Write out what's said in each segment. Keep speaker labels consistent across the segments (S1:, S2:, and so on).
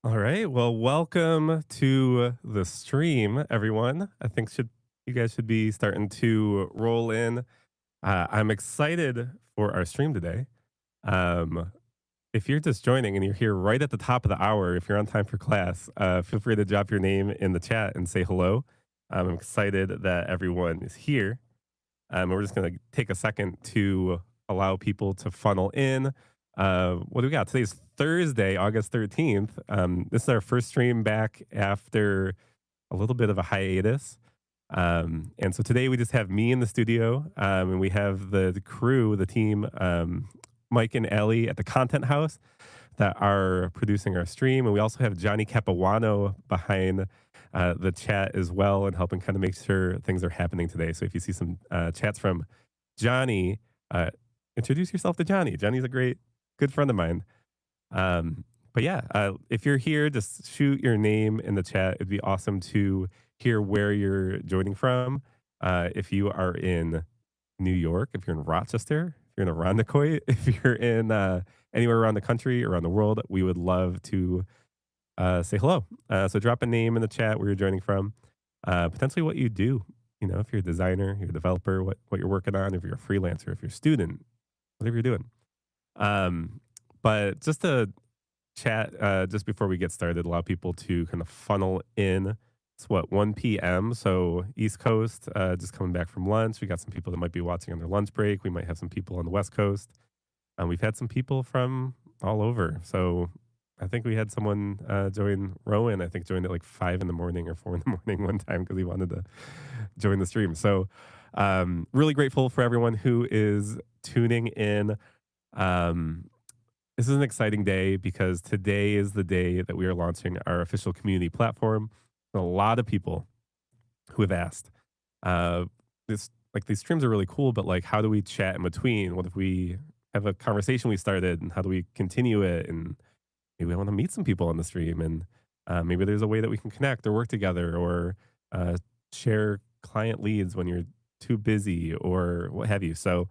S1: All right. Well, welcome to the stream, everyone. I think should you guys should be starting to roll in. I'm excited for our stream today. Um, if you're just joining and you're here right at the top of the hour, if you're on time for class, feel free to drop your name in the chat and say hello. I'm excited that everyone is here. And we're just going to take a second to allow people to funnel in. What do we got? Today's Thursday, August 13th. This is our first stream back after a little bit of a hiatus. And so today we just have me in the studio, and we have the crew, the team, Mike and Ellie at the Content House that are producing our stream. And we also have Johnny Capuano behind the chat as well and helping kind of make sure things are happening today. So if you see some chats from Johnny, uh, introduce yourself to Johnny. Johnny's a great, good friend of mine. But yeah, if you're here, just shoot your name in the chat. It'd be awesome to hear where you're joining from. If you are in New York, if you're in Rochester, if you're in Irondequoit, if you're in anywhere around the country, around the world, we would love to say hello. So drop a name in the chat where you're joining from, potentially what you do. You know, if you're a designer, you're a developer, what you're working on, if you're a freelancer, if you're a student, whatever you're doing. But just to chat, just before we get started, allow people to kind of funnel in. It's what, 1 p.m. So East Coast, just coming back from lunch. We got some people that might be watching on their lunch break. We might have some people on the West Coast. We've had some people from all over. So I think we had someone join Rowan. I think joined at like 5 in the morning or 4 in the morning one time because he wanted to join the stream. So really grateful for everyone who is tuning in. Um, this is an exciting day because today is the day that we are launching our official community platform. A lot of people who have asked, uh, this like these streams are really cool, but like, how do we chat in between? What if we have a conversation we started, and how do we continue it? And maybe I want to meet some people on the stream, and maybe there's a way that we can connect or work together, or share client leads when you're too busy or what have you. So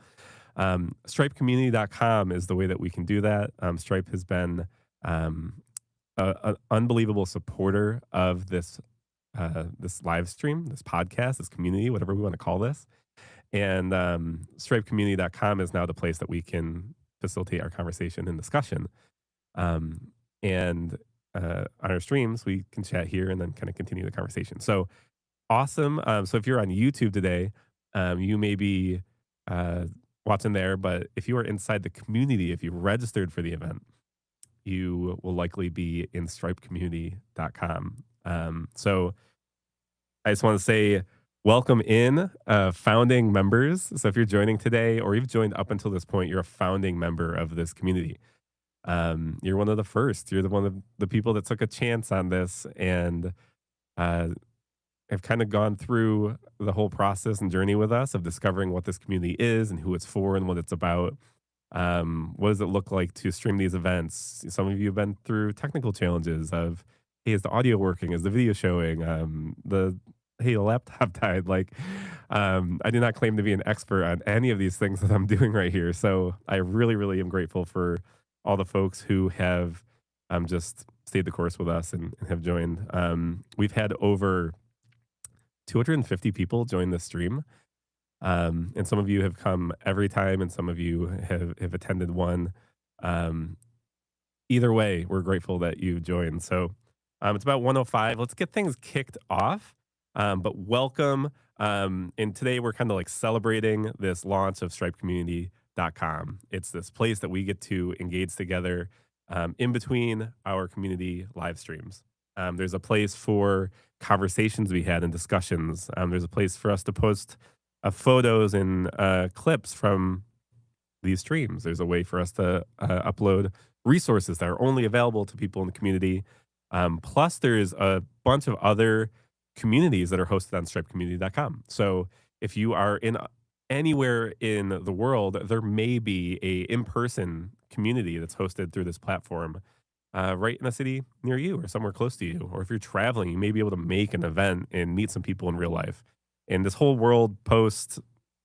S1: stripecommunity.com is the way that we can do that. Stripe has been an unbelievable supporter of this live stream, this podcast, this community, whatever we want to call this. And stripecommunity.com is now the place that we can facilitate our conversation and discussion. And on our streams, we can chat here and then kind of continue the conversation. So awesome. So if you're on YouTube today, you may be watching there, but if you are inside the community, if you registered for the event, you will likely be in stripecommunity.com. So I just want to say welcome in, founding members. So if you're joining today or you've joined up until this point, you're a founding member of this community. You're one of the first. You're one of the people that took a chance on this and uh, have kind of gone through the whole process and journey with us of discovering what this community is and who it's for and what it's about. What does it look like to stream these events? Some of you have been through technical challenges of, hey, is the audio working? Is the video showing? Hey, the laptop died. Like, I do not claim to be an expert on any of these things that I'm doing right here. So I really, really am grateful for all the folks who have just stayed the course with us and have joined. We've had over 250 people join the stream. And some of you have come every time, and some of you have attended one. Um, Either way, we're grateful that you joined. So it's about 105. Let's get things kicked off. But welcome. And today we're kind of like celebrating this launch of stripecommunity.com. It's this place that we get to engage together in between our community live streams. There's a place for conversations we had and discussions. There's a place for us to post photos and clips from these streams. There's a way for us to upload resources that are only available to people in the community. Plus, there's a bunch of other communities that are hosted on stripecommunity.com. So if you are in anywhere in the world, there may be a in-person community that's hosted through this platform right in a city near you or somewhere close to you. Or if you're traveling, you may be able to make an event and meet some people in real life. In this whole world post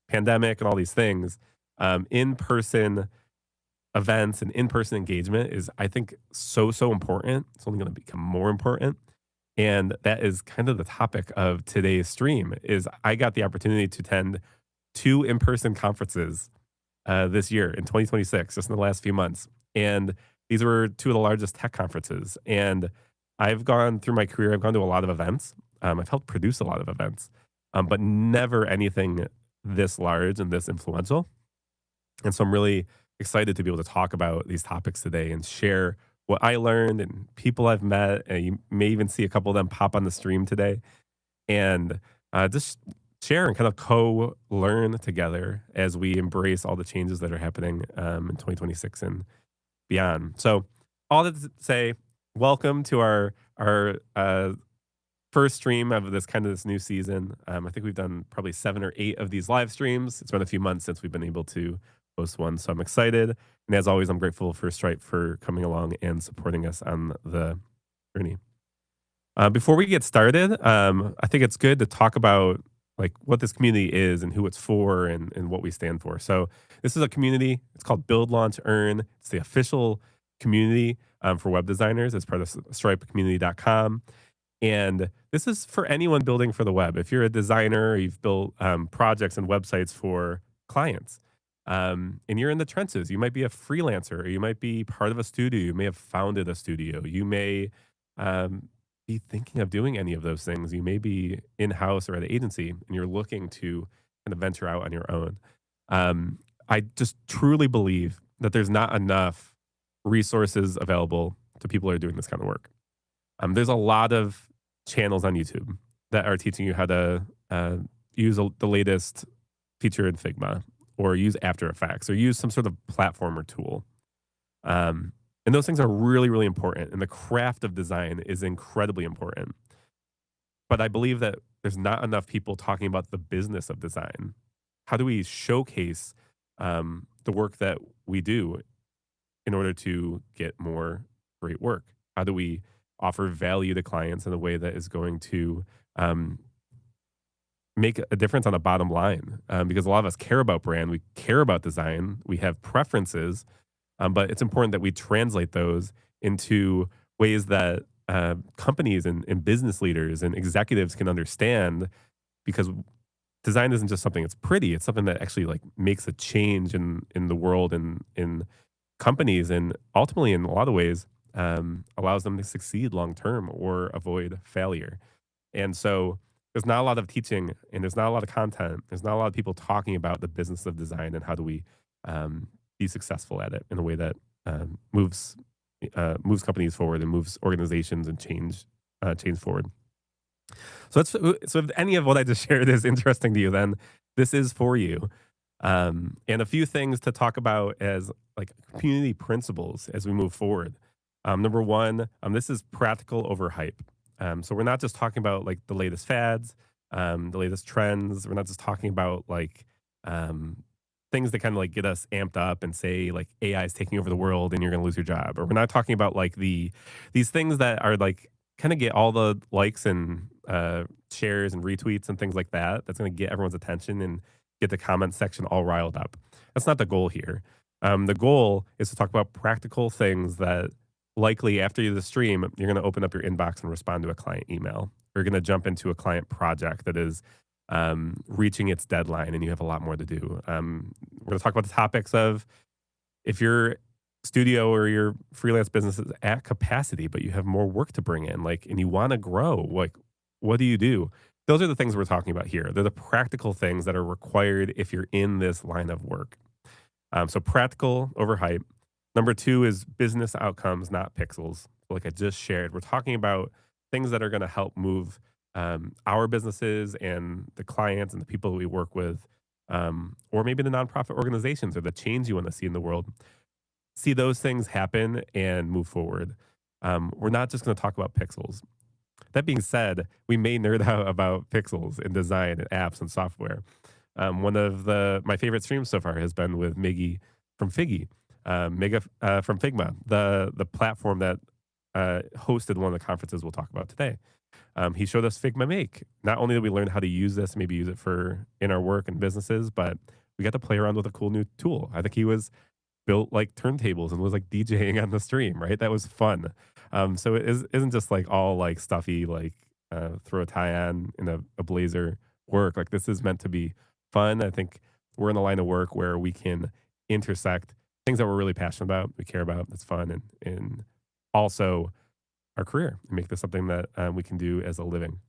S1: pandemic and all these things, in person events and in-person engagement is, I think, so important. It's only going to become more important. And that is kind of the topic of today's stream is I got the opportunity to attend two in-person conferences this year in 2026, just in the last few months. And these were two of the largest tech conferences. And I've gone through my career, I've gone to a lot of events. I've helped produce a lot of events, but never anything this large and this influential. And so I'm really excited to be able to talk about these topics today and share what I learned and people I've met. And you may even see a couple of them pop on the stream today and just share and kind of co learn together as we embrace all the changes that are happening in 2026 and beyond. So, all that to say, welcome to our first stream of this new season. I think we've done probably 7 or 8 of these live streams. It's been a few months since we've been able to host one, so I'm excited. And as always, I'm grateful for Stripe for coming along and supporting us on the journey. Before we get started, I think it's good to talk about like what this community is and who it's for and what we stand for. So this is a community. It's called Build, Launch, Earn. It's the official community for web designers. It's part of stripecommunity.com. And this is for anyone building for the web. If you're a designer, or you've built projects and websites for clients, and you're in the trenches, you might be a freelancer, or you might be part of a studio. You may have founded a studio. You may be thinking of doing any of those things. You may be in house or at an agency, and you're looking to kind of venture out on your own. I just truly believe that there's not enough resources available to people who are doing this kind of work. There's a lot of channels on YouTube that are teaching you how to use the latest feature in Figma, or use After Effects, or use some sort of platform or tool. And those things are really, really important. And the craft of design is incredibly important. But I believe that there's not enough people talking about the business of design. How do we showcase the work that we do in order to get more great work? How do we offer value to clients in a way that is going to make a difference on the bottom line? Because a lot of us care about brand, we care about design, we have preferences, but it's important that we translate those into ways that companies and business leaders and executives can understand, because design isn't just something that's pretty, it's something that actually like makes a change in the world and in companies, and ultimately in a lot of ways allows them to succeed long term or avoid failure. And so there's not a lot of teaching, and there's not a lot of content. There's not a lot of people talking about the business of design and how do we be successful at it in a way that moves companies forward and moves organizations and change forward. So if any of what I just shared is interesting to you, then this is for you. And a few things to talk about as like community principles as we move forward. Number one, this is practical over hype. So we're not just talking about like the latest fads, the latest trends. We're not just talking about like things that kind of like get us amped up and say like AI is taking over the world and you're going to lose your job. Or we're not talking about like these things that are like kind of get all the likes and shares and retweets and things like that. That's going to get everyone's attention and get the comment section all riled up. That's not the goal here. The goal is to talk about practical things that likely after the stream, you're going to open up your inbox and respond to a client email. You're going to jump into a client project that is reaching its deadline and you have a lot more to do. We're going to talk about the topics of if your studio or your freelance business is at capacity, but you have more work to bring in, like, and you want to grow, like, what do you do? Those are the things we're talking about here. They're the practical things that are required if you're in this line of work. So practical over hype. Number two is business outcomes, not pixels. Like I just shared, we're talking about things that are going to help move our businesses and the clients and the people that we work with, or maybe the nonprofit organizations or the change you want to see in the world. See those things happen and move forward. We're not just going to talk about pixels. That being said, we may nerd out about pixels and design and apps and software. One of my favorite streams so far has been with Miggy from Figgy. From Figma, the platform that hosted one of the conferences we'll talk about today. He showed us Figma Make. Not only did we learn how to use this, maybe use it in our work and businesses, but we got to play around with a cool new tool. I think he was built like turntables and was like DJing on the stream, right? That was fun. So isn't just like all like stuffy, like throw a tie on in a blazer work. Like this is meant to be fun. I think we're in a line of work where we can intersect things that we're really passionate about, we care about, that's fun, and also our career, and make this something that we can do as a living.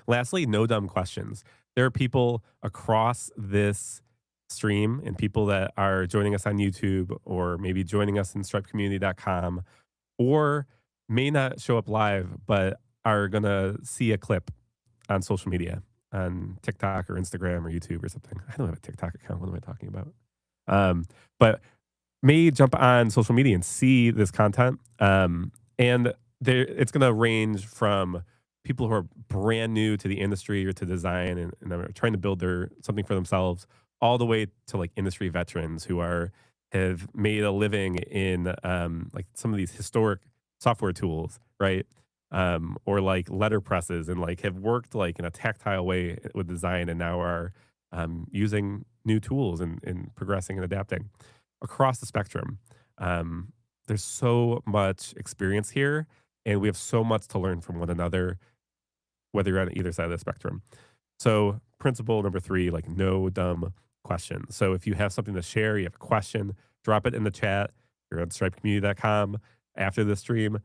S1: Lastly, no dumb questions. There are people across this stream and people that are joining us on YouTube or maybe joining us in stripecommunity.com or may not show up live, but are going to see a clip on social media, on TikTok or Instagram or YouTube or something. I don't have a TikTok account. What am I talking about? But may jump on social media and see this content. And it's going to range from people who are brand new to the industry or to design and are trying to build something for themselves, all the way to like industry veterans who have made a living in like some of these historic software tools, right? Or like letter presses and like have worked like in a tactile way with design and now are using new tools and progressing and adapting across the spectrum. Um, there's so much experience here, and we have so much to learn from one another, whether you're on either side of the spectrum. So, principle number 3, like no dumb questions. So, if you have something to share, you have a question, drop it in the chat. You're on stripecommunity.com. After the stream,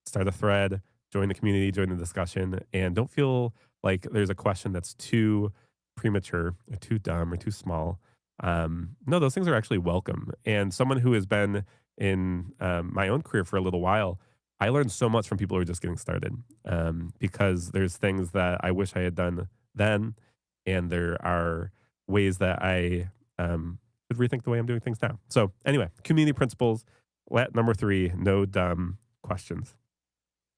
S1: start a thread, join the community, join the discussion, and don't feel like there's a question that's too premature or too dumb or too small. No, those things are actually welcome. And someone who has been in my own career for a little while, I learned so much from people who are just getting started because there's things that I wish I had done then, and there are ways that I should rethink the way I'm doing things now. So, anyway, community principles. Number 3, no dumb questions.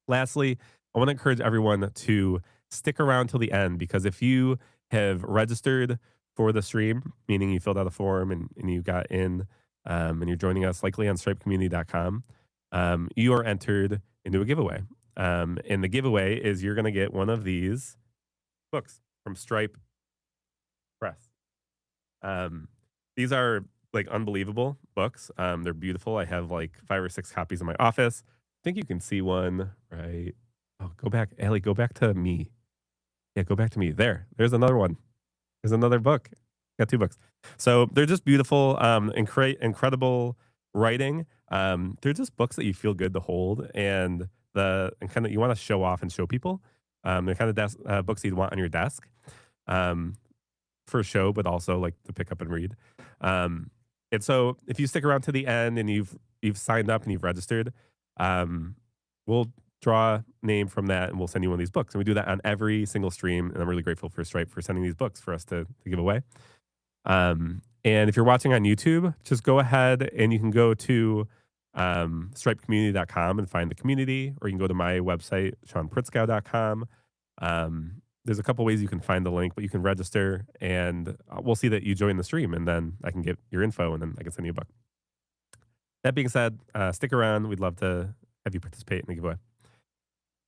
S1: Lastly, I want to encourage everyone to stick around till the end because if you have registered for the stream, meaning you filled out a form and you got in and you're joining us likely on stripecommunity.com, you are entered into a giveaway. And the giveaway is you're going to get one of these books from Stripe Press. These are like unbelievable books. They're beautiful. I have like 5 or 6 copies in my office. I think you can see one right. Oh, go back, Ellie. Go back to me. Yeah, go back to me. There's another one. There's another book. Got 2 books. So they're just beautiful, incredible writing. They're just books that you feel good to hold, and kind of you want to show off and show people. They're kind of books you'd want on your desk. For a show, but also like to pick up and read. And so if you stick around to the end and you've signed up and you've registered, we'll draw a name from that and we'll send you one of these books. And we do that on every single stream. And I'm really grateful for Stripe for sending these books for us to give away. And if you're watching on YouTube, just go ahead and you can go to stripecommunity.com and find the community, or you can go to my website, seanpritzkau.com. There's a couple ways you can find the link, but you can register and we'll see that you join the stream and then I can get your info and then I can send you a book. That being said, stick around. We'd love to have you participate in the giveaway.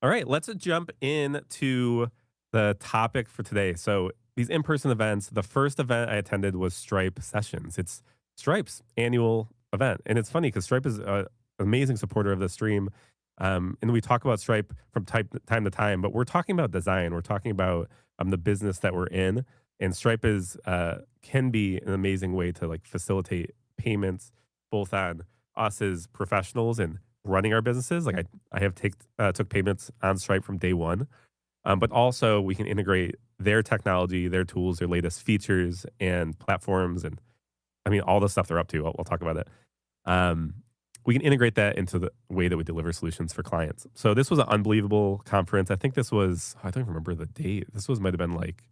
S1: All right, let's jump into the topic for today. So these in-person events, the first event I attended was Stripe Sessions. It's Stripe's annual event. And it's funny because Stripe is an amazing supporter of the stream. And we talk about Stripe from time to time, but we're talking about design. We're talking about the business that we're in, and Stripe can be an amazing way to like facilitate payments, both on us as professionals and running our businesses. Like I have took payments on Stripe from day one, but also we can integrate their technology, their tools, their latest features and platforms, and I mean all the stuff they're up to. I'll talk about it. We can integrate that into the way that we deliver solutions for clients. So this was an unbelievable conference. I think this was, I don't even remember the date. This might have been like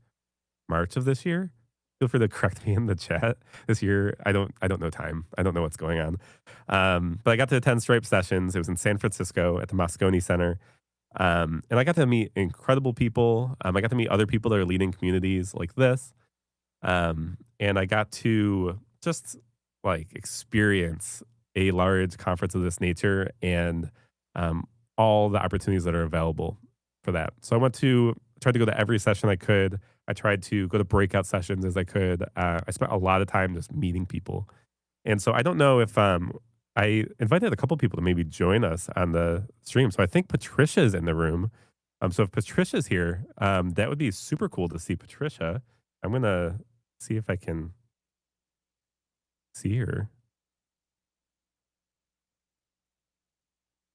S1: March of this year. Feel free to correct me in the chat. This year, I don't know time. I don't know what's going on. But I got to attend Stripe Sessions. It was in San Francisco at the Moscone Center. And I got to meet incredible people. I got to meet other people that are leading communities like this. And I got to just like experience a large conference of this nature and all the opportunities that are available for that. So I tried to go to every session I could. I tried to go to breakout sessions as I could. I spent a lot of time just meeting people. And so I don't know if I invited a couple people to maybe join us on the stream. So I think Patricia's in the room. So if Patricia's here, that would be super cool to see Patricia. I'm gonna see if I can see her.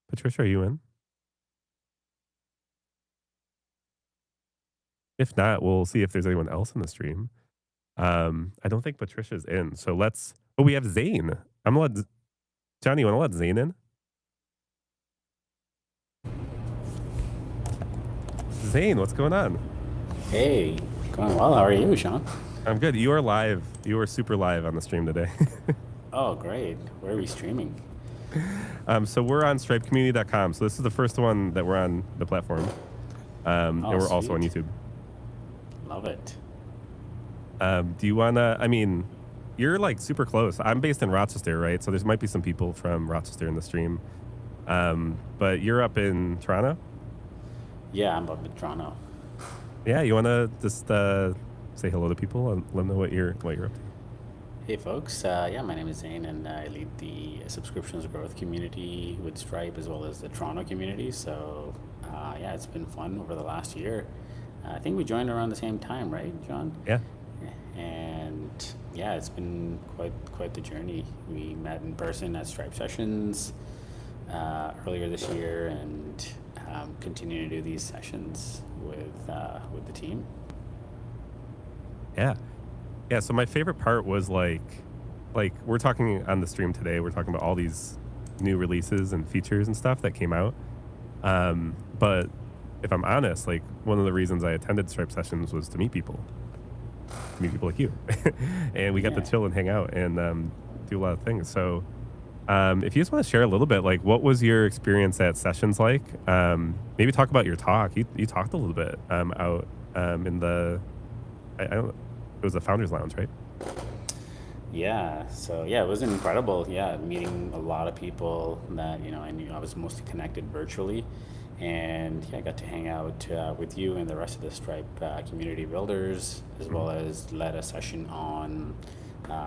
S1: Patricia, are you in? If not, we'll see if there's anyone else in the stream. I don't think Patricia's in. So let's. Oh, we have Zane. I'm gonna let Johnny. You want to let Zane in? Zane, what's going on?
S2: Hey, going well. How are you, Sean?
S1: I'm good. You are live. You are super live on the stream today.
S2: Oh, great. Where are we streaming?
S1: So we're on stripecommunity.com. So this is the first one that we're on the platform. And
S2: Oh,
S1: we're also on
S2: sweet.
S1: YouTube.
S2: Love it.
S1: Do you want to, I mean, you're like super close. I'm based in Rochester, right? So there might be some people from Rochester in the stream. But you're up in Toronto?
S2: Yeah, I'm up in Toronto.
S1: Yeah, you want to just say hello to people and let them know what you're up to?
S2: Hey, folks. Yeah, my name is Zane, and I lead the subscriptions growth community with Stripe as well as the Toronto community. So, yeah, it's been fun over the last year. I think we joined around the same time, right, John?
S1: Yeah.
S2: And yeah, it's been quite the journey. We met in person at Stripe sessions earlier this year, and continue to do these sessions with the team.
S1: Yeah. Yeah, so my favorite part was like we're talking on the stream today, we're talking about all these new releases and features and stuff that came out. But if I'm honest, like one of the reasons I attended Stripe sessions was to meet people like you. And we got to
S2: Yeah.
S1: chill and hang out and do a lot of things. So if you just want to share a little bit, like what was your experience at sessions like? Maybe talk about your talk. You talked a little bit out in the I don't it was the Founders Lounge, right?
S2: Yeah, so yeah, it was incredible. Yeah, meeting a lot of people that I knew. I was mostly connected virtually, and yeah, I got to hang out with you and the rest of the Stripe community builders, as
S1: Mhm.
S2: well as led a session on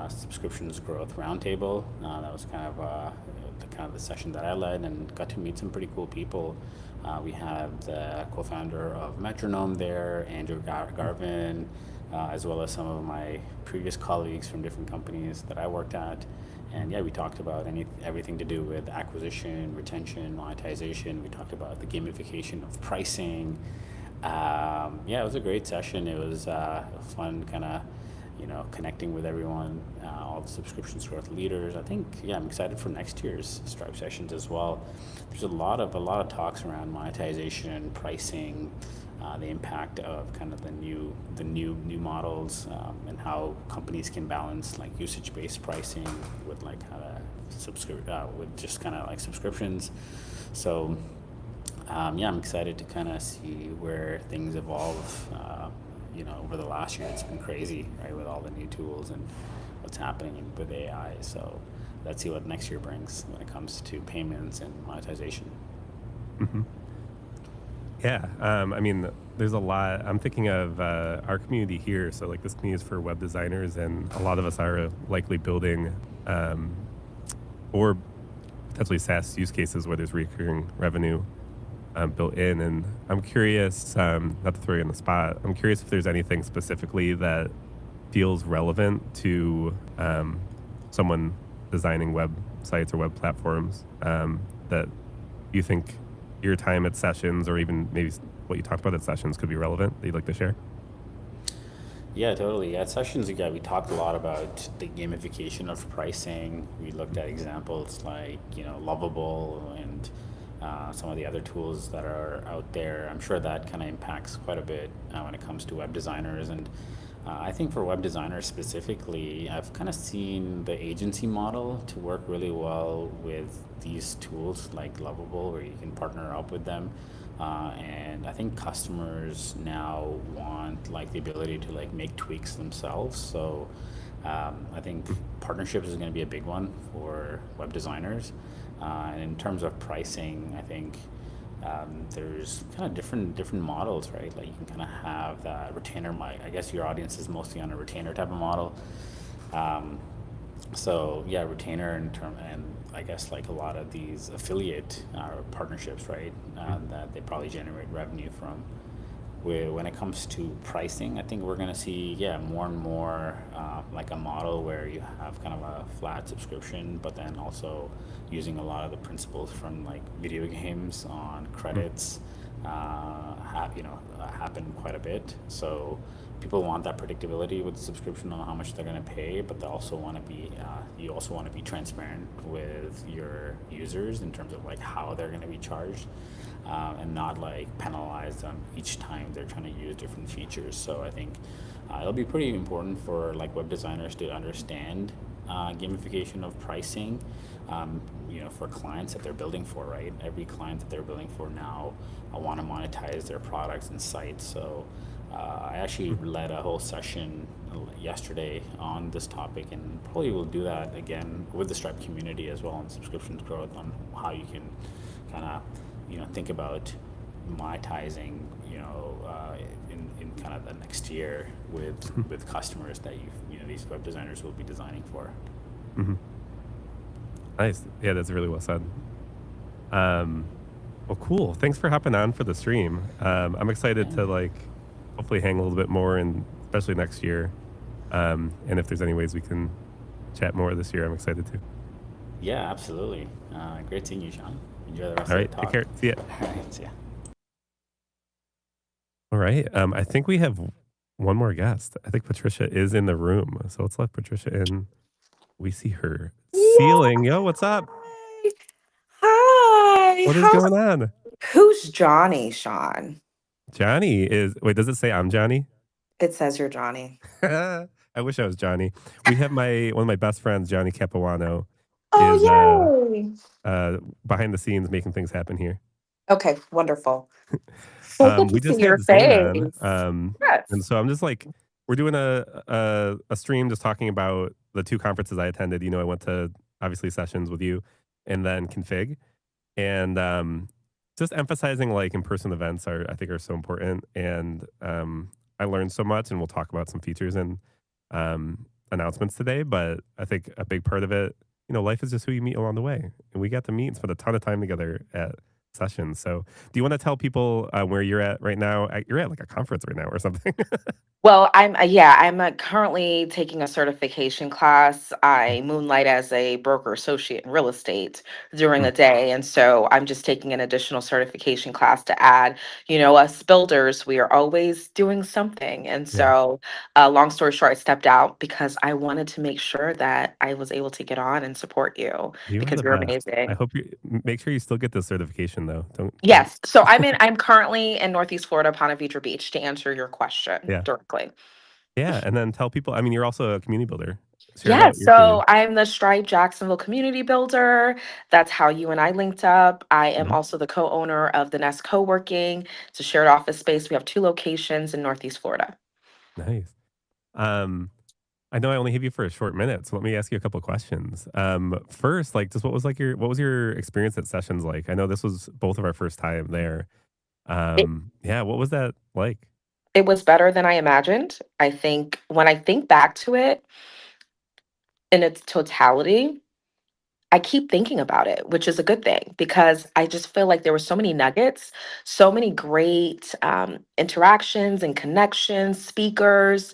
S2: subscriptions growth roundtable. That was kind of the session that I led, and got to meet some pretty cool people. We have the co-founder of Metronome there, Andrew Garvin, as well as some of my previous colleagues from different companies that I worked at. And yeah, we talked about everything to do with acquisition, retention, monetization. We talked about the gamification of pricing. Yeah, it was a great session. It was fun, kind of, connecting with everyone, all the subscriptions growth leaders. I think, yeah, I'm excited for next year's Stripe sessions as well. There's a lot of talks around monetization, pricing, the impact of kind of the new models, and how companies can balance like usage-based pricing with like with just kind of like subscriptions. So yeah, I'm excited to kind of see where things evolve. Over the last year, it's been crazy, right, with all the new tools and what's happening with AI. So let's see what next year brings when it comes to payments and monetization.
S1: Mhm. Yeah, I mean, there's a lot. I'm thinking of our community here. So, like, this community is for web designers, and a lot of us are likely building um, or potentially SaaS use cases where there's recurring revenue built in. And I'm curious, not to throw you on the spot, I'm curious if there's anything specifically that feels relevant to someone designing websites or web platforms that you think your time at sessions or even maybe what you talked about at sessions could be relevant that you'd like to share?
S2: Yeah, totally. At sessions, yeah, we talked a lot about the gamification of pricing. We looked at examples like, Lovable and some of the other tools that are out there. I'm sure that kind of impacts quite a bit when it comes to web designers. And I think for web designers specifically, I've kind of seen the agency model to work really well with these tools like Lovable, where you can partner up with them. And I think customers now want like the ability to like make tweaks themselves. So I think partnerships is going to be a big one for web designers. And in terms of pricing, I think there's kind of different models, right? Like you can kind of have that retainer. I guess your audience is mostly on a retainer type of model. Um, So yeah, retainer in term, and I guess like a lot of these affiliate partnerships, right? That they probably generate revenue from. When it comes to pricing, I think we're gonna see, yeah, more and more like a model where you have kind of a flat subscription, but then also using a lot of the principles from like video games on
S1: Mhm.
S2: credits, happen quite a bit. So people want that predictability with subscription on how much they're going to pay, but they also want to be you also want to be transparent with your users in terms of like how they're going to be charged, and not like penalize them each time they're trying to use different features. So I think it'll be pretty important for like web designers to understand gamification of pricing, for clients that they're building for, right? Every client that they're building for now want to monetize their products and sites. So I actually led a whole session yesterday on this topic, and probably will do that again with the Stripe community as well on subscriptions growth, on how you can kind of think about monetizing, in kind of the next year with customers that these web designers will be designing for.
S1: Mhm. Nice. Yeah, that's really well said. Um, well, cool. Thanks for hopping on for the stream. I'm excited
S2: Yeah.
S1: to like hopefully hang a little bit more, and especially next year. And if there's any ways we can chat more this year, I'm excited to.
S2: Yeah, absolutely. Great seeing you, Sean. Enjoy the rest
S1: All
S2: of
S1: right.
S2: the
S1: Take
S2: talk.
S1: care. See ya.
S2: All right, see ya.
S1: All right. I think we have one more guest. I think Patricia is in the room. So let's let Patricia in. We see her ceiling. Yo, what's up?
S3: Yay! Hi.
S1: What is going on?
S3: Who's Johnny, Sean?
S1: Johnny is, wait, does it say I'm Johnny?
S3: It says you're Johnny.
S1: I wish I was Johnny. We have one of my best friends, Johnny Capuano, is
S3: Oh, yay.
S1: behind the scenes making things happen here.
S3: Okay, wonderful. So good to
S1: We
S3: see
S1: just had
S3: your
S1: Zane on,
S3: face.
S1: and
S3: Yes.
S1: so I'm just like, we're doing a stream just talking about the two conferences I attended. I went to obviously sessions with you, and then Config, and just emphasizing like in person events are I think are so important, and I learned so much, and we'll talk about some features and announcements today. But I think a big part of it, life is just who you meet along the way, and we got to meet and spend a ton of time together at sessions. So, do you want to tell people where you're at right now? You're at like a conference right now or something.
S3: Well, I'm currently taking a certification class. I moonlight as a broker associate in real estate during the
S1: Mm,
S3: day, and so I'm just taking an additional certification class to add. Us builders, we are always doing something, and
S1: yeah,
S3: so, long story short, I stepped out because I wanted to make sure that I was able to get on and support you
S1: you are
S3: because
S1: the
S3: you're
S1: best. I
S3: amazing.
S1: hope you make sure you still get the certification though. Don't.
S3: Yes, so I'm currently in Northeast Florida, Ponte Vedra Beach, to answer your question
S1: Yeah.
S3: directly.
S1: Yeah, and then tell people, I mean, you're also a community builder. Share about
S3: Yes,
S1: your team.
S3: so I'm the Stripe Jacksonville community builder. That's how you and I linked up. I am
S1: Mhm.
S3: also the co-owner of the Nest Co-working. It's a shared office space. We have two locations in Northeast Florida.
S1: Nice. Um, I know I only have you for a short minute, so let me ask you a couple questions. First, like, just what was your experience at sessions like? I know this was both of our first time there.
S3: It,
S1: Yeah, what was that like?
S3: it was better than I imagined. I think when I think back to it in its totality, I keep thinking about it, which is a good thing because I just feel like there were so many nuggets, so many great interactions and connections, speakers,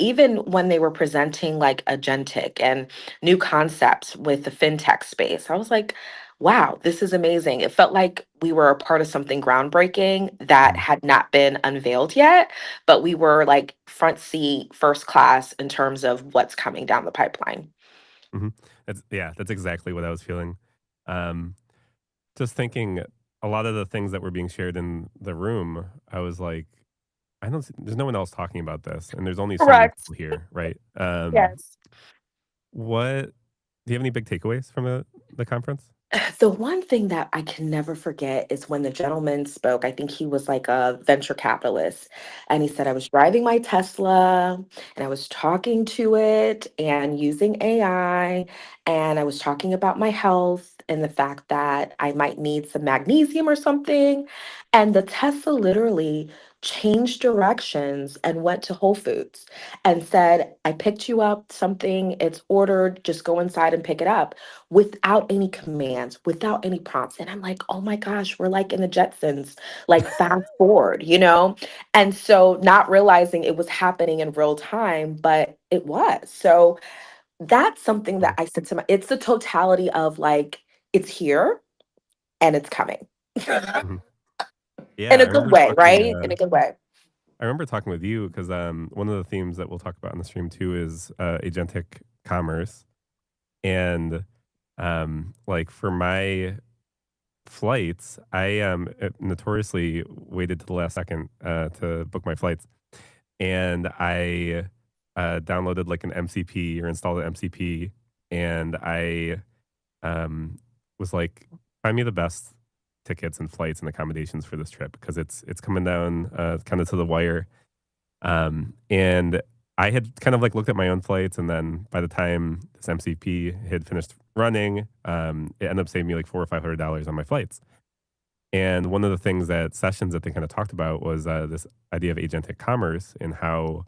S3: even when they were presenting like agentic and new concepts with the fintech space. I was like, wow, this is amazing. It felt like we were a part of something groundbreaking that
S1: Mhm,
S3: had not been unveiled yet, but we were like front seat, first class in terms of what's coming down the pipeline.
S1: mhm. That's exactly what I was feeling. Um, just thinking a lot of the things that were being shared in the room, I was like, there's no one else talking about this, and there's only so many
S3: Correct.
S1: people here, right?
S3: Yes.
S1: What do you have any big takeaways from the conference?
S3: The one thing that I can never forget is when the gentleman spoke. I think he was like a venture capitalist. And he said, I was driving my Tesla and I was talking to it and using AI. And I was talking about my health and the fact that I might need some magnesium or something. And the Tesla literally changed directions and went to Whole Foods and said, I picked you up something, it's ordered, just go inside and pick it up without any commands, without any prompts. And I'm like, oh my gosh, we're like in the Jetsons, like fast forward, you know? And so not realizing it was happening in real time, but it was. So that's something that I said to my, it's the totality of like, it's here and it's coming.
S1: Mhm.
S3: In
S1: Yeah,
S3: a good way, right? In a good way.
S1: I remember talking with you because one of the themes that we'll talk about on the stream too is agentic commerce, and like for my flights, I notoriously waited to the last second to book my flights, and I downloaded like an MCP or installed an MCP, and I um, was like, find me the best tickets and flights and accommodations for this trip because it's coming down kind of to the wire. And I had kind of like looked at my own flights, and then by the time this MCP had finished running, it ended up saving me like $400 or $500 on my flights. And one of the things that sessions that they kind of talked about was this idea of agentic commerce and how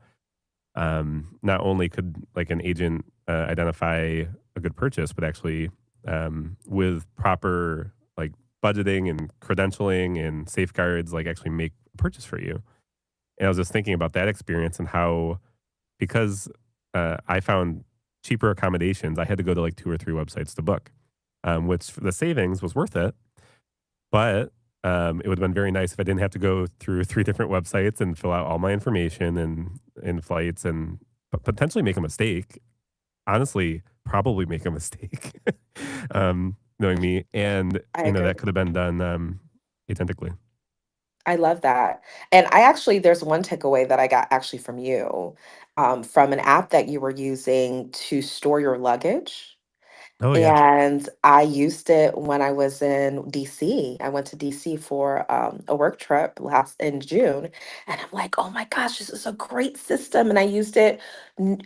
S1: not only could like an agent identify a good purchase, but actually with proper like budgeting and credentialing and safeguards, like actually make a purchase for you. And I was just thinking about that experience and how because I found cheaper accommodations, I had to go to like 2 or 3 websites to book, which for the savings was worth it. But it would have been very nice if I didn't have to go through 3 different websites and fill out all my information and flights and potentially make a mistake. Honestly, probably make a mistake, knowing me. And,
S3: I
S1: you know,
S3: agree.
S1: that could have been done authentically.
S3: I love that. And I actually, there's one takeaway that I got actually from you, from an app that you were using to store your luggage.
S1: Oh, yeah.
S3: And I used it when I was in DC. I went to DC for a work trip last in June. And I'm like, oh my gosh, this is a great system. And I used it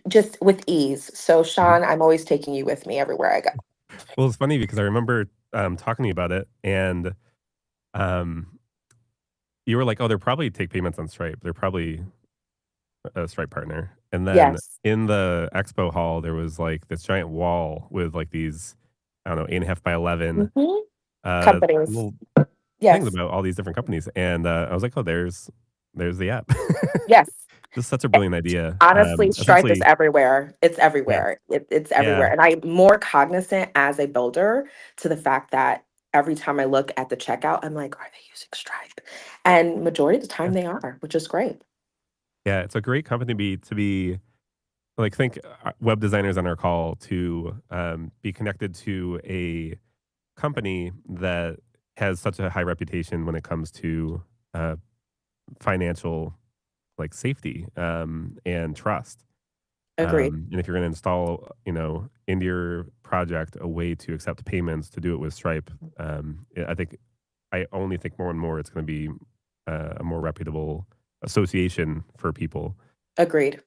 S3: just with ease. So,
S1: Mhm.
S3: Sean, I'm always taking you with me everywhere I go.
S1: Well, it's funny because I remember talking to you about it, and um, you were like, "Oh, they're probably take payments on Stripe. They're probably a Stripe partner." And then
S3: Yes.
S1: in the expo hall, there was like this giant wall with like these, I don't know, 8.5 by 11
S3: Mhm. Companies.
S1: little things
S3: Yes.
S1: about all these different companies. And I was like, "Oh, there's the app."
S3: Yes.
S1: This is such a brilliant idea.
S3: Honestly, Stripe is
S1: Essentially,
S3: everywhere. It's
S1: yeah,
S3: everywhere. It's
S1: yeah,
S3: everywhere. And I'm more cognizant as a builder to the fact that every time I look at the checkout, I'm like, are they using Stripe? And majority of the time
S1: yeah,
S3: they are, which is great.
S1: yeah. It's a great company to be like think web designers on our call to be connected to a company that has such a high reputation when it comes to uh, financial like safety and trust.
S3: Agreed.
S1: And if you're going to install, you know, into your project a way to accept payments to do it with Stripe, I think I only think more and more it's going to be a more reputable association for people.
S3: Agreed.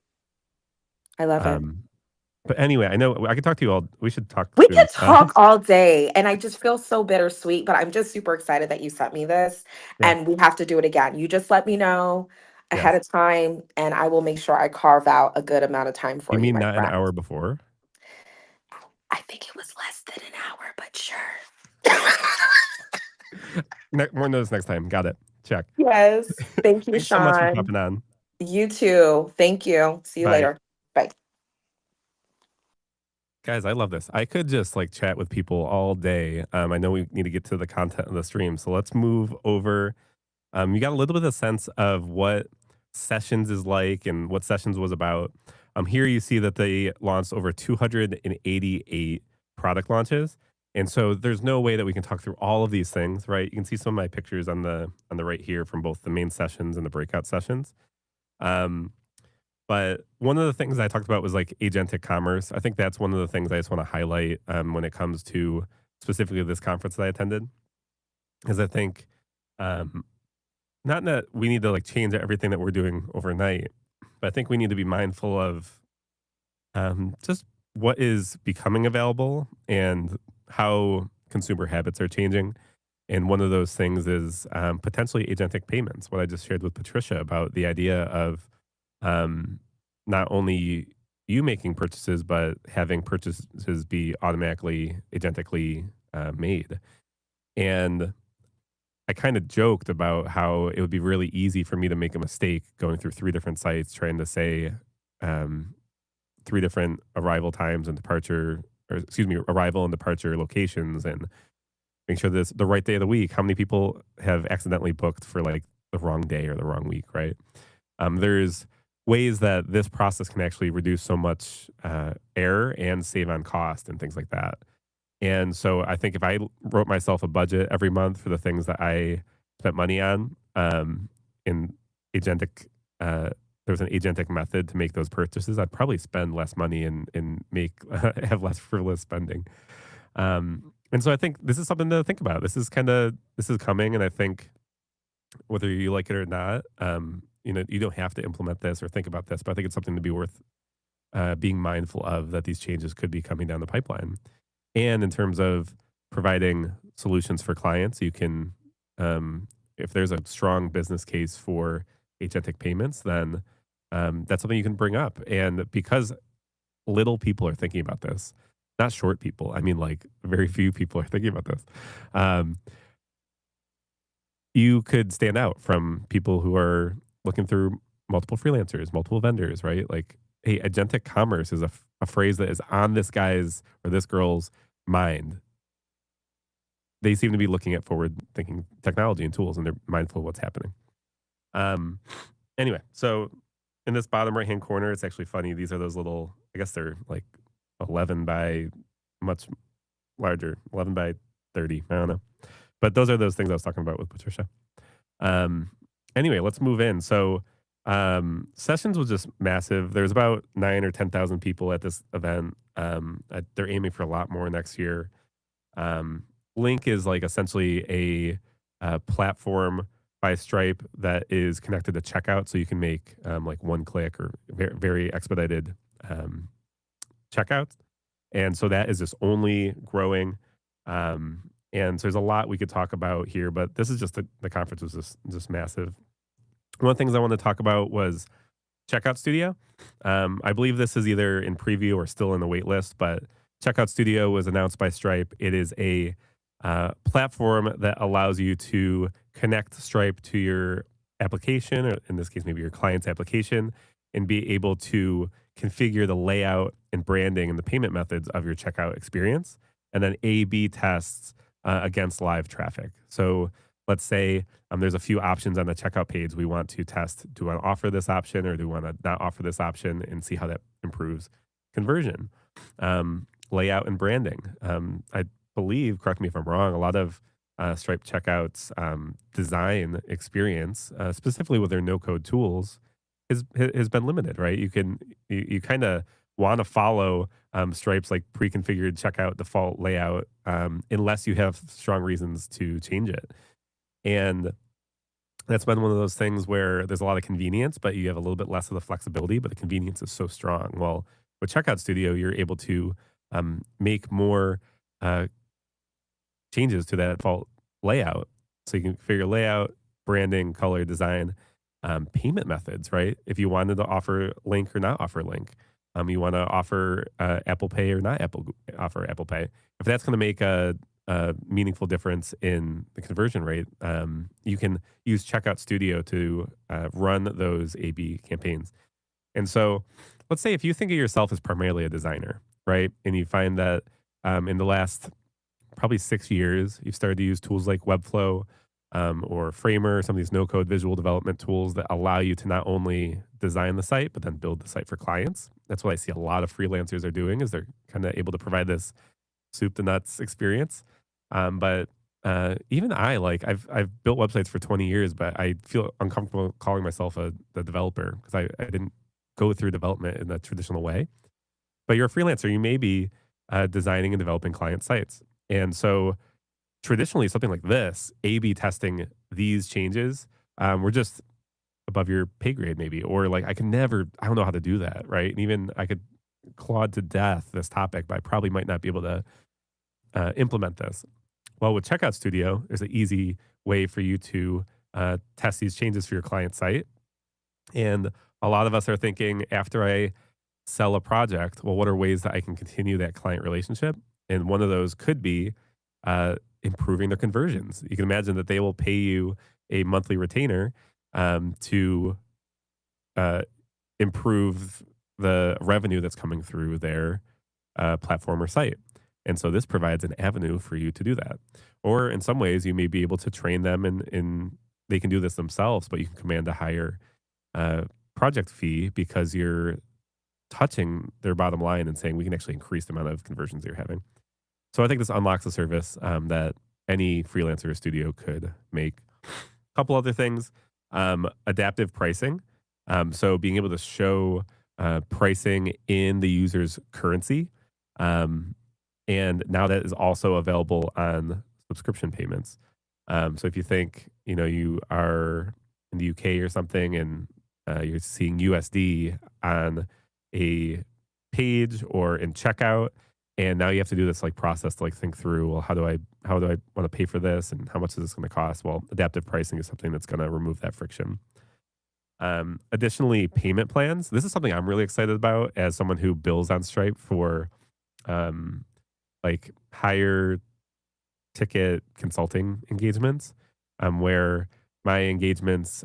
S3: I love it.
S1: Um, but anyway, I know I could talk to you all. We should talk
S3: We
S1: soon.
S3: could talk all day, and I just feel so bittersweet, but I'm just super excited that you sent me this,
S1: Yeah.
S3: and we have to do it again. You just let me know ahead
S1: Yes.
S3: of time, and I will make sure I carve out a good amount of time for
S1: You
S3: you,
S1: mean
S3: my
S1: not an
S3: friend.
S1: hour before?
S3: I think it was less than an hour, but sure.
S1: More notice next time. Got it. Check.
S3: Yes. Thank you,
S1: Thanks so much for
S3: Sean.
S1: popping on.
S3: You too. Thank you. See you
S1: Bye.
S3: later. Bye.
S1: Guys, I love this. I could just like chat with people all day. I know we need to get to the content of the stream, so let's move over. You got a little bit of sense of what Sessions is like and what Sessions was about. Here you see that they launched over 288 product launches, and so there's no way that we can talk through all of these things, right? You can see some of my pictures on the right here from both the main sessions and the breakout sessions. Um, but one of the things I talked about was like agentic commerce. I think that's one of the things I just want to highlight when it comes to specifically this conference that I attended, because I think um, not that we need to like change everything that we're doing overnight, but I think we need to be mindful of just what is becoming available and how consumer habits are changing. And one of those things is potentially agentic payments. What I just shared with Patricia about the idea of um, not only you making purchases, but having purchases be automatically, agentically made. And I kind of joked about how it would be really easy for me to make a mistake going through three different sites trying to say um, three different arrival times and departure, or excuse me, arrival and departure locations, and make sure this the right day of the week. How many people have accidentally booked for like the wrong day or the wrong week, right? There's ways that this process can actually reduce so much error and save on cost and things like that. And so I think if I wrote myself a budget every month for the things that I spent money on, in agentic, there was an agentic method to make those purchases, I'd probably spend less money and make have less frivolous spending. And so I think this is something to think about. This is coming, and I think whether you like it or not, you don't have to implement this or think about this, but I think it's something to be worth being mindful of, that these changes could be coming down the pipeline. And in terms of providing solutions for clients, you can, if there's a strong business case for agentic payments, then that's something you can bring up. And because little people are thinking about this, not short people, I mean, like very few people are thinking about this. Um, you could stand out from people who are looking through multiple freelancers, multiple vendors, right? Like, hey, agentic commerce is a phrase that is on this guy's or this girl's mind. They seem to be looking at forward thinking technology and tools, and they're mindful of what's happening. Um, anyway, so in this bottom right hand corner, it's actually funny. These are those little, I guess they're like 11 by much larger, 11 by 30. I don't know. But those are those things I was talking about with Patricia. Um, anyway, let's move in. So sessions was just massive. There's about 9 or 10,000 people at this event. They're aiming for a lot more next year. Link is like essentially a platform by Stripe that is connected to checkout, so you can make like one click or very expedited checkouts. And so that is just only growing. And so there's a lot we could talk about here, but this is just the conference was just massive. One of the things I want to talk about was Checkout Studio. I believe this is either in preview or still in the wait list, but Checkout Studio was announced by Stripe. It is a platform that allows you to connect Stripe to your application, or in this case, maybe your client's application, and be able to configure the layout and branding and the payment methods of your checkout experience, and then A/B tests against live traffic. So let's say there's a few options on the checkout page. We want to test, do we want to offer this option or do we want to not offer this option, and see how that improves conversion. Layout and branding. I believe, correct me if I'm wrong, a lot of Stripe checkouts design experience, specifically with their no-code tools, has been limited, right? You kind of want to follow Stripe's like pre-configured checkout default layout, unless you have strong reasons to change it. And that's been one of those things where there's a lot of convenience, but you have a little bit less of the flexibility, but the convenience is so strong. Well, with Checkout Studio, you're able to make more uh, changes to that default layout. So you can figure layout, branding, color, design, payment methods, right? If you wanted to offer link or not offer link, you want to offer Apple Pay or not offer Apple Pay. If that's going to make a meaningful difference in the conversion rate, you can use Checkout Studio to run those A/B campaigns. And so, let's say if you think of yourself as primarily a designer, right, and you find that in the last probably 6 years, you've started to use tools like Webflow or Framer, some of these no-code visual development tools that allow you to not only design the site, but then build the site for clients. That's what I see a lot of freelancers are doing, is they're kind of able to provide this soup to nuts experience. But even I've built websites for 20 years, but I feel uncomfortable calling myself the developer because I didn't go through development in a traditional way. But you're a freelancer, you may be designing and developing client sites. And so traditionally, something like this, A/B testing these changes, we're just above your pay grade, maybe, or like I don't know how to do that, right? And even I could clod to death this topic, but I probably might not be able to implement this. Well, with Checkout Studio, there's an easy way for you to test these changes for your client site. And a lot of us are thinking after I sell a project, well, what are ways that I can continue that client relationship? And one of those could be improving their conversions. You can imagine that they will pay you a monthly retainer to uh, improve the revenue that's coming through their platform or site. And so this provides an avenue for you to do that. Or in some ways, you may be able to train them and they can do this themselves, but you can command a higher uh, project fee because you're touching their bottom line and saying we can actually increase the amount of conversions you're having. So I think this unlocks a service that any freelancer or studio could make. A couple other things, adaptive pricing. So being able to show pricing in the user's currency. Um, and now that is also available on subscription payments. So if you think, you are in the UK or something and you're seeing USD on a page or in checkout, and now you have to do this like process to like think through, well, how do I want to pay for this and how much is this going to cost? Well, adaptive pricing is something that's going to remove that friction. Additionally, payment plans. This is something I'm really excited about as someone who bills on Stripe for um, like higher ticket consulting engagements, where my engagements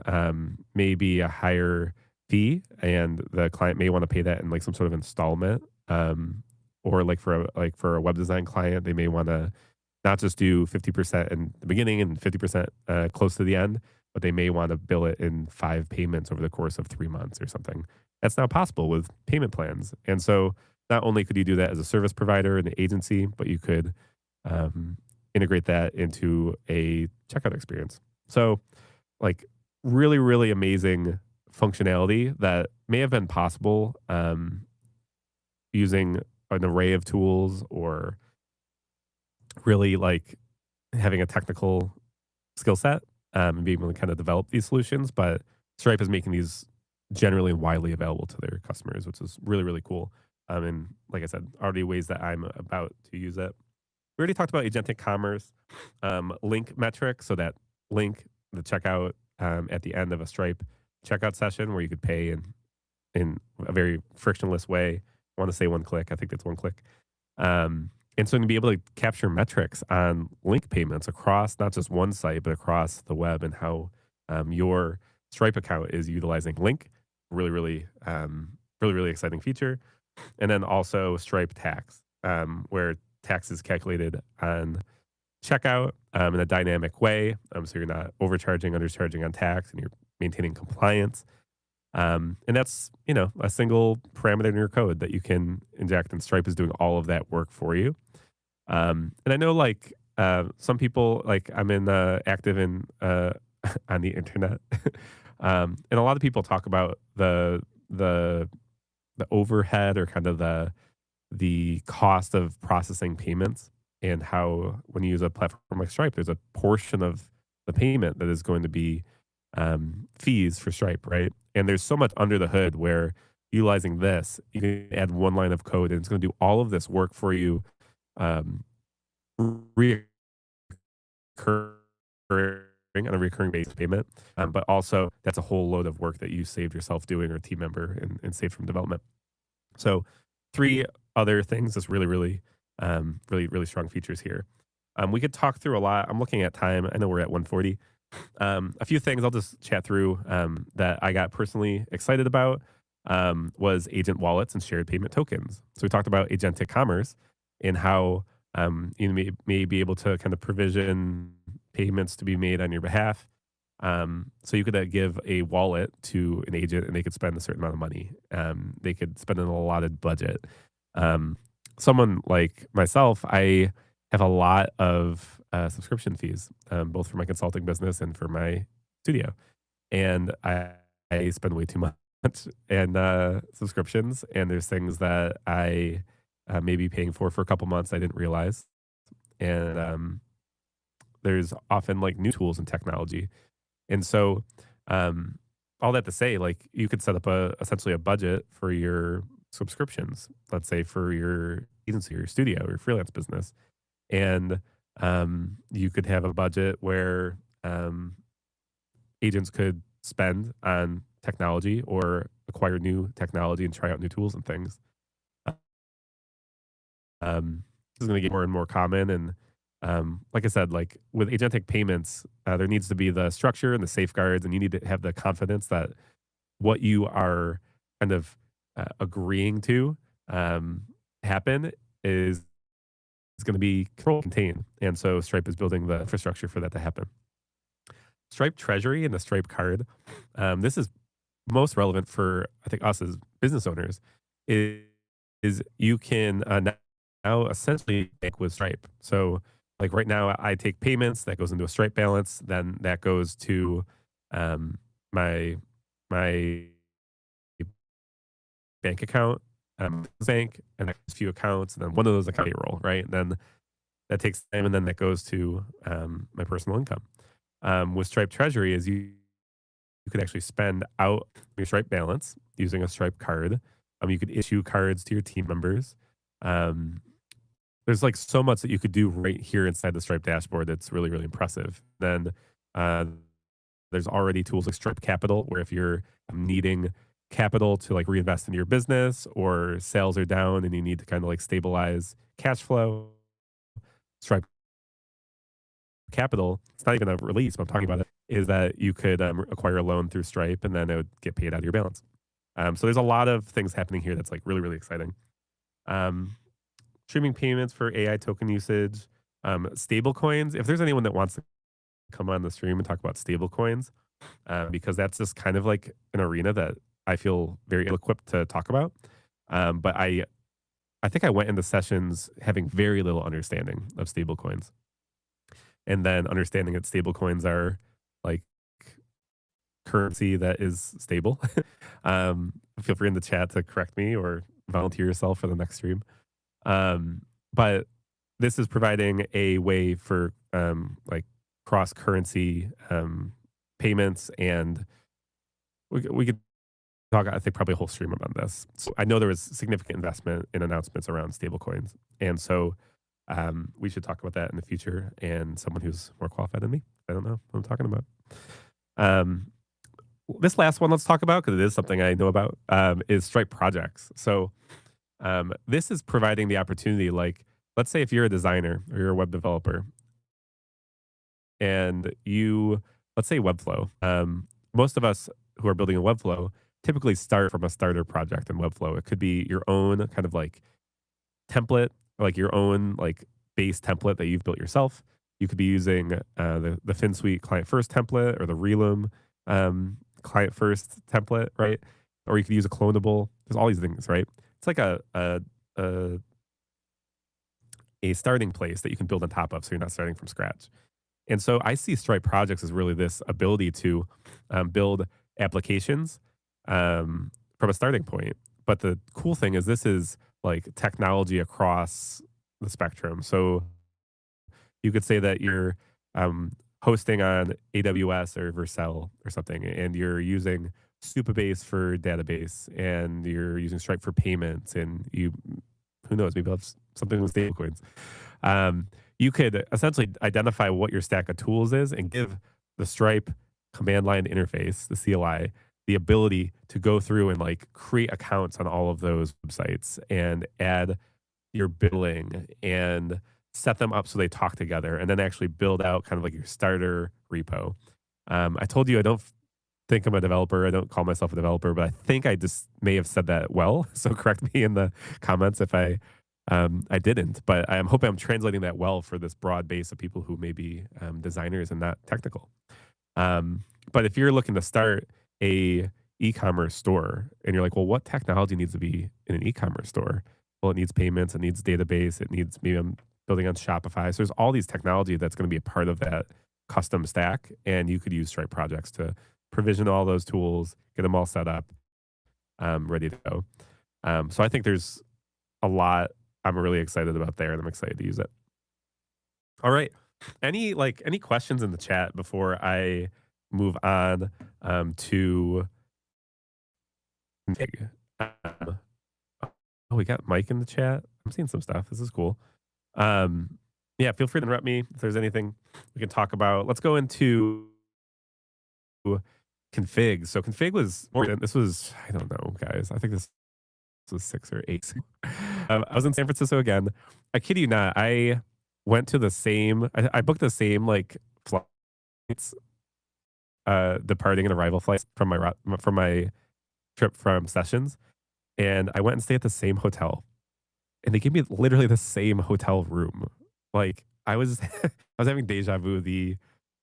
S1: may be a higher fee, and the client may want to pay that in like some sort of installment, or like for a web design client, they may want to not just do 50% in the beginning and 50% close to the end, but they may want to bill it in 5 payments over the course of 3 months or something. That's now possible with payment plans, and so not only could you do that as a service provider and an agency, but you could um, integrate that into a checkout experience. So, like, really, really amazing functionality that may have been possible using an array of tools or really like having a technical skill set and being able to kind of develop these solutions. But Stripe is making these generally widely available to their customers, which is really, really cool. And like I said, already ways that I'm about to use it. We already talked about agentic commerce, link metrics. So that link, the checkout at the end of a Stripe checkout session where you could pay in a very frictionless way. I want to say one click. I think that's one click. And so to be able to capture metrics on link payments across not just one site, but across the web and how your Stripe account is utilizing link, really, really, really, really exciting feature. And then also Stripe tax, where tax is calculated on checkout in a dynamic way. So you're not overcharging, undercharging on tax, and you're maintaining compliance. And that's, a single parameter in your code that you can inject, and Stripe is doing all of that work for you. And I know like some people, like I'm active in on the internet, and a lot of people talk about the overhead or kind of the cost of processing payments, and how when you use a platform like Stripe, there's a portion of the payment that is going to be fees for Stripe, right? And there's so much under the hood where utilizing this, you can add one line of code and it's going to do all of this work for you, um, on a recurring basis payment. But also that's a whole load of work that you saved yourself doing or a team member and saved from development. So 3 other things that's really, really, really, really strong features here. We could talk through a lot. I'm looking at time. I know we're at 1:40. A few things I'll just chat through that I got personally excited about was agent wallets and shared payment tokens. So we talked about agentic commerce and how you may be able to kind of provision payments to be made on your behalf. So you could give a wallet to an agent and they could spend a certain amount of money. They could spend an allotted budget. Someone like myself, I have a lot of subscription fees, both for my consulting business and for my studio. And I spend way too much in subscriptions. And there's things that I may be paying for a couple months I didn't realize. And there's often like new tools and technology. And so all that to say, like you could set up essentially a budget for your subscriptions, let's say for your agency or your studio or your freelance business. And You could have a budget where agents could spend on technology or acquire new technology and try out new tools and things. This is going to get more and more common. And like I said, like with agentic payments, there needs to be the structure and the safeguards, and you need to have the confidence that what you are kind of agreeing to um, happen is going to be controlled, contained. And so Stripe is building the infrastructure for that to happen. Stripe Treasury and the Stripe card. This is most relevant for I think us as business owners. Is, is you can now essentially bank with Stripe. So like right now, I take payments that goes into a Stripe balance, then that goes to um, my my bank account, bank, and a few accounts, and then one of those account payroll, right? And then that takes time, and then that goes to my personal income. With Stripe Treasury, is you could actually spend out your Stripe balance using a Stripe card. You could issue cards to your team members. Um, there's like so much that you could do right here inside the Stripe dashboard that's really, really impressive. Then uh, there's already tools like Stripe Capital, where if you're needing capital to like reinvest in your business or sales are down and you need to kind of like stabilize cash flow, Stripe Capital, it's not even a release, but I'm talking about it, is that you could acquire a loan through Stripe and then it would get paid out of your balance. So there's a lot of things happening here that's like really, really exciting. Um, Streaming payments for AI token usage, stable coins. If there's anyone that wants to come on the stream and talk about stable coins, because that's just kind of like an arena that I feel very ill equipped to talk about. But I think I went into sessions having very little understanding of stable coins, and then understanding that stable coins are like currency that is stable. um, Feel free in the chat to correct me or volunteer yourself for the next stream. But this is providing a way for like cross currency payments, and we could talk, I think, probably a whole stream about this. So I know there was significant investment in announcements around stablecoins, and so we should talk about that in the future. And someone who's more qualified than me, I don't know what I'm talking about. Um, this last one let's talk about because it is something I know about. Is Stripe projects. So this is providing the opportunity, like, let's say if you're a designer or you're a web developer and you, let's say Webflow. Most of us who are building a Webflow typically start from a starter project in Webflow. It could be your own kind of like template, like your own like base template that you've built yourself. You could be using the FinSuite client first template or the Relum client first template, right? Or you could use a clonable. There's all these things, right? It's like a starting place that you can build on top of, so you're not starting from scratch. And so I see Stripe projects as really this ability to build applications from a starting point. But the cool thing is this is like technology across the spectrum. So you could say that you're hosting on AWS or Vercel or something, and you're using Supabase for database, and you're using Stripe for payments, and you, who knows, maybe you'll have something with stablecoins. You could essentially identify what your stack of tools is and give the Stripe command line interface, the CLI, the ability to go through and like create accounts on all of those websites and add your billing and set them up so they talk together, and then actually build out kind of like your starter repo. I told you I don't think I'm a developer. I don't call myself a developer, but I think I just may have said that well. So correct me in the comments if I didn't. But I'm hoping I'm translating that well for this broad base of people who may be designers and not technical. But if you're looking to start a e-commerce store and you're like, well, what technology needs to be in an e-commerce store? Well, it needs payments, it needs database, it needs, maybe I'm building on Shopify. So there's all these technology that's going to be a part of that custom stack. And you could use Stripe projects to provision all those tools, get them all set up, ready to go. So I think there's a lot I'm really excited about there, and I'm excited to use it. All right. Any questions in the chat before I move on to config? Oh, we got Mike in the chat. I'm seeing some stuff. This is cool. Um, Yeah, feel free to interrupt me if there's anything we can talk about. Let's go into config. So config was more than this was, I don't know, guys. I think this was 6 or 8. I was in San Francisco again. I kid you not. I went to the same, I booked the same like flights, departing and arrival flights from my trip from Sessions. And I went and stayed at the same hotel. And they gave me literally the same hotel room. Like I was I was having deja vu the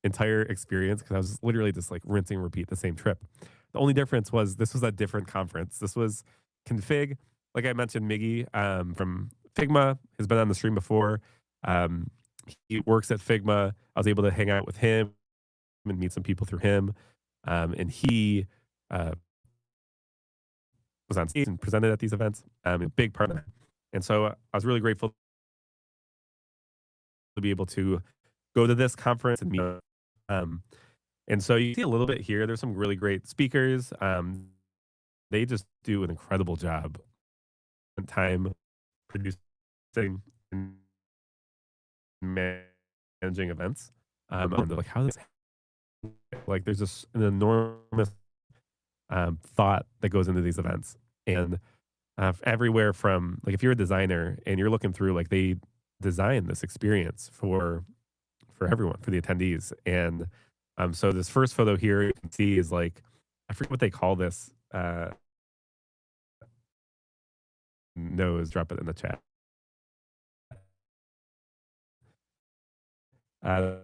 S1: entire experience because I was literally just like rinsing and repeat the same trip. The only difference was this was a different conference. This was Config. Like I mentioned, Miggy from Figma has been on the stream before. Um, he works at Figma. I was able to hang out with him and meet some people through him. And he uh, was on stage and presented at these events. A big part of that. And so I was really grateful to be able to go to this conference and meet. Um, and so you see a little bit here. There's some really great speakers. They just do an incredible job on time producing and managing events. And they're like, how does like there's just an enormous thought that goes into these events. And everywhere from like if you're a designer and you're looking through like they design this experience for everyone, for the attendees. And so this first photo here you can see is like, I forget what they call this. Nose, drop it in the chat. Uh,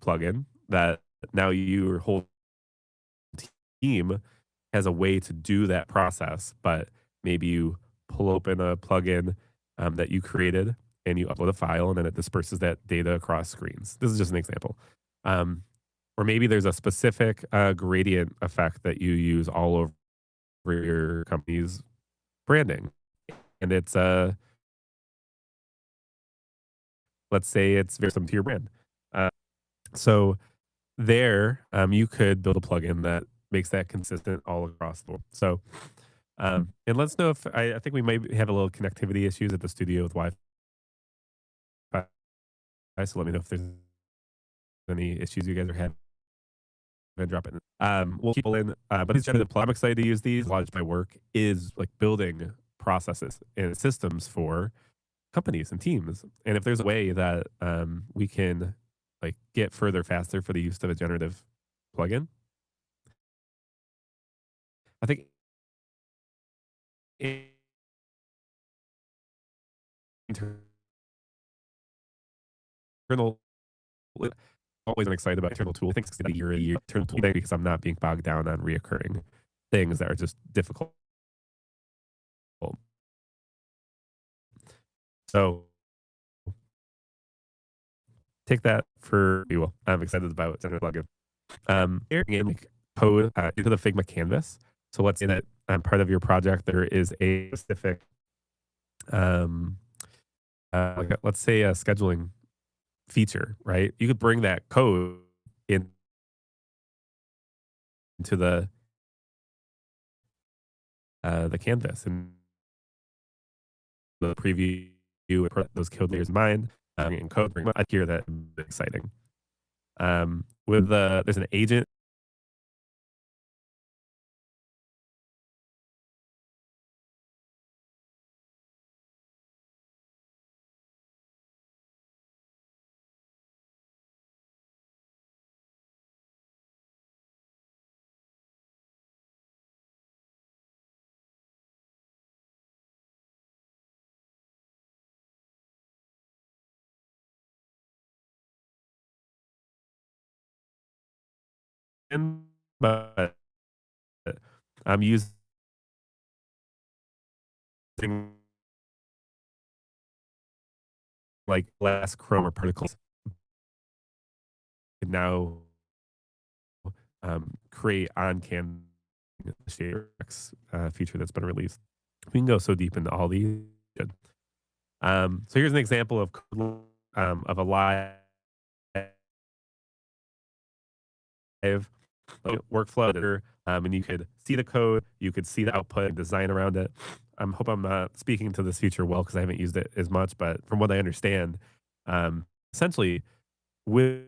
S1: plugin that now your whole team has a way to do that process, but maybe you pull open a plugin that you created and you upload a file and then it disperses that data across screens. This is just an example. Um, or maybe there's a specific gradient effect that you use all over your company's branding. And it's, let's say it's very similar to your brand. Uh, so there, you could build a plugin that makes that consistent all across the board. So, and let us know if I think we might have a little connectivity issues at the studio with Wi-Fi. So let me know if there's any issues you guys are having. Drop it. We'll keep in, but these generative I'm excited to use these. A lot of my work is like building processes and systems for companies and teams. And if there's a way that we can like get further faster for the use of a generative plugin, I think internal always been excited about internal tool. I think it's a year internal tool thing because I'm not being bogged down on reoccurring things that are just difficult. So take that for you. Will. I'm excited about generative plugin. In like code into the Figma canvas. So let's say that part of your project there is a specific, um, let's say a scheduling feature, right? You could bring that code into the canvas and the preview and put those code layers in mind and code. I hear that exciting. With there's an agent but I'm using like less chroma particles can now create on canvas shapes feature that's been released. We can go so deep into all these. So here's an example of a live workflow editor, and you could see the code, you could see the output and design around it. I hope I'm speaking to this feature well because I haven't used it as much, but from what I understand, essentially with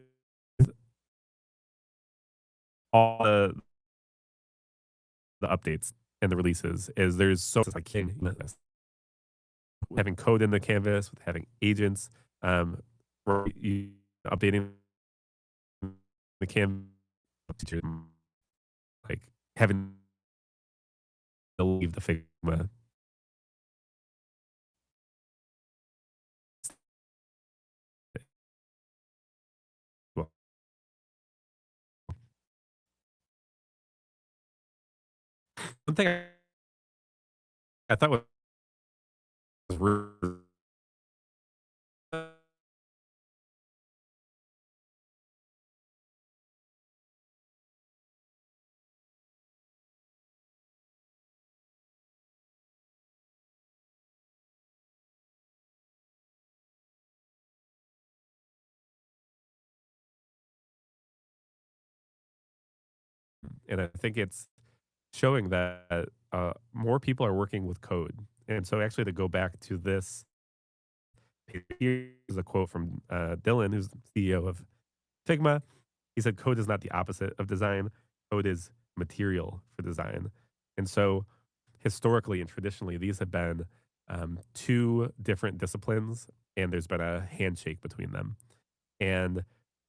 S1: all the updates and the releases, is there's so much like having code in the canvas, with having agents, for you updating the canvas, like having to leave the Figma. Well, one thing I thought was rude, and I think it's showing that more people are working with code. And so, actually, to go back to this, here's a quote from Dylan, who's the CEO of Figma. He said, "Code is not the opposite of design. Code is material for design." And so, historically and traditionally, these have been two different disciplines, and there's been a handshake between them. And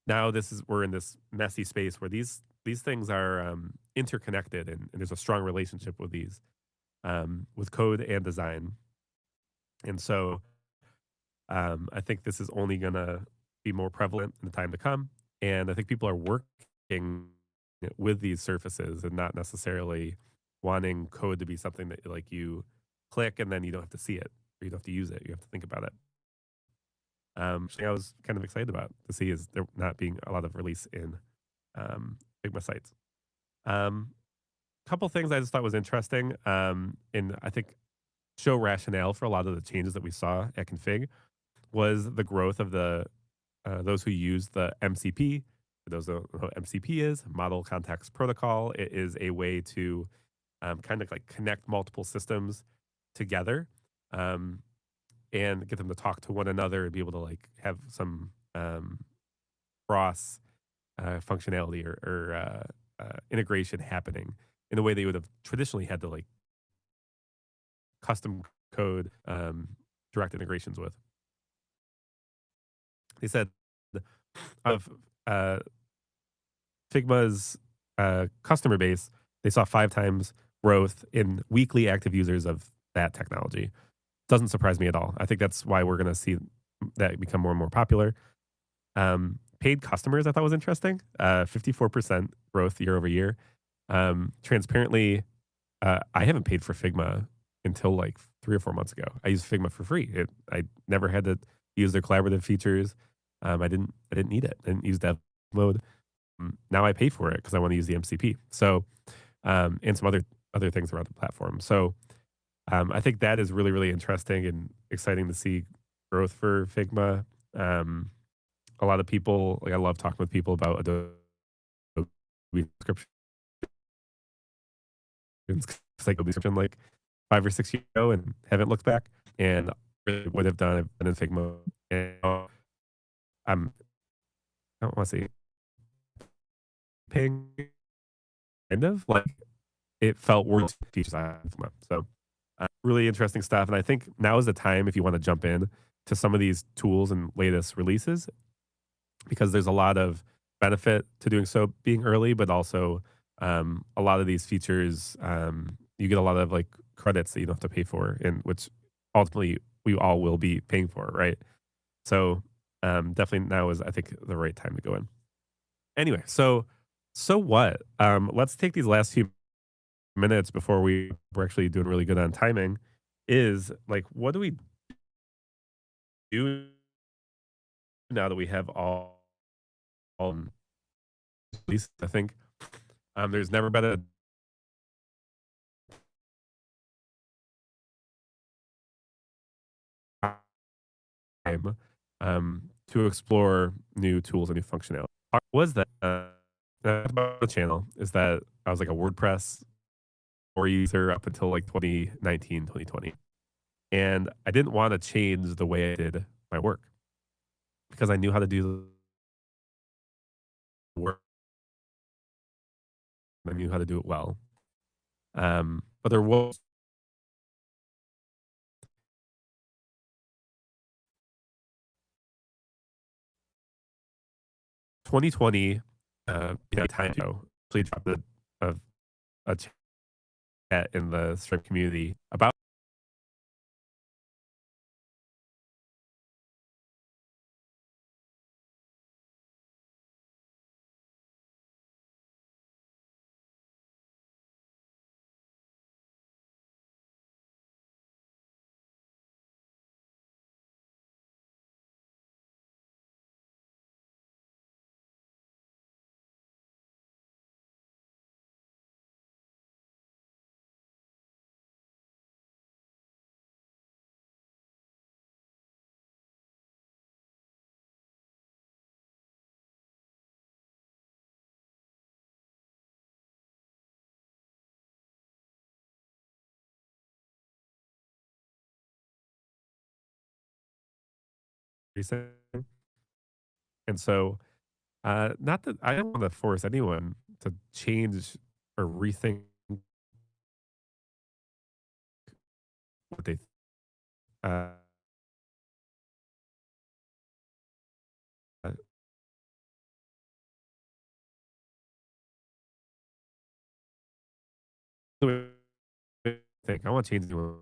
S1: now we're in this messy space where these things are interconnected, and there's a strong relationship with code and design. And so I think this is only going to be more prevalent in the time to come. And I think people are working with these surfaces and not necessarily wanting code to be something that like you click and then you don't have to see it or you don't have to use it. You have to think about it. Something I was kind of excited about to see is there not being a lot of release in Figma sites. Couple things I just thought was interesting, and I think show rationale for a lot of the changes that we saw at Config was the growth of the those who use the MCP. For those who don't know what MCP is, Model Context Protocol. It is a way to kind of like connect multiple systems together, and get them to talk to one another and be able to like have some um, cross functionality or integration happening in the way they would have traditionally had to like custom code direct integrations with. They said of uh, Figma's customer base, they saw 5 times growth in weekly active users of that technology. Doesn't surprise me at all. I think that's why we're going to see that become more and more popular. Paid customers, I thought was interesting. 54% growth year over year. Transparently, I haven't paid for Figma until like 3 or 4 months ago. I used Figma for free. I never had to use their collaborative features. I didn't need it. I didn't use dev mode. Now I pay for it because I want to use the MCP. So, and some other things around the platform. So, I think that is really really interesting and exciting to see growth for Figma. Um, a lot of people like I love talking with people about Adobe subscriptions. It's like Adobe subscription like 5 or 6 years ago and haven't looked back. And really would have done it in Figma. And I don't want to say paying kind of like it felt worth features I have. So really interesting stuff. And I think now is the time if you want to jump in to some of these tools and latest releases because there's a lot of benefit to doing so being early, but also a lot of these features you get a lot of like credits that you don't have to pay for, and which ultimately we all will be paying for, right? So definitely now is I think the right time to go in. Anyway, so what? Let's take these last few minutes before we're actually doing really good on timing. Is like, what do we do now that we have all these? I think there's never been a time to explore new tools and new functionality. Was that about the channel? Is that I was like a WordPress or user up until like 2019, 2020. And I didn't want to change the way I did my work because I knew how to do the work. I knew how to do it well. But there was 2020, time ago, actually dropped a chat in the Stripe community about recent. And so, not that I don't want to force anyone to change or rethink what they uh, think. I want to change the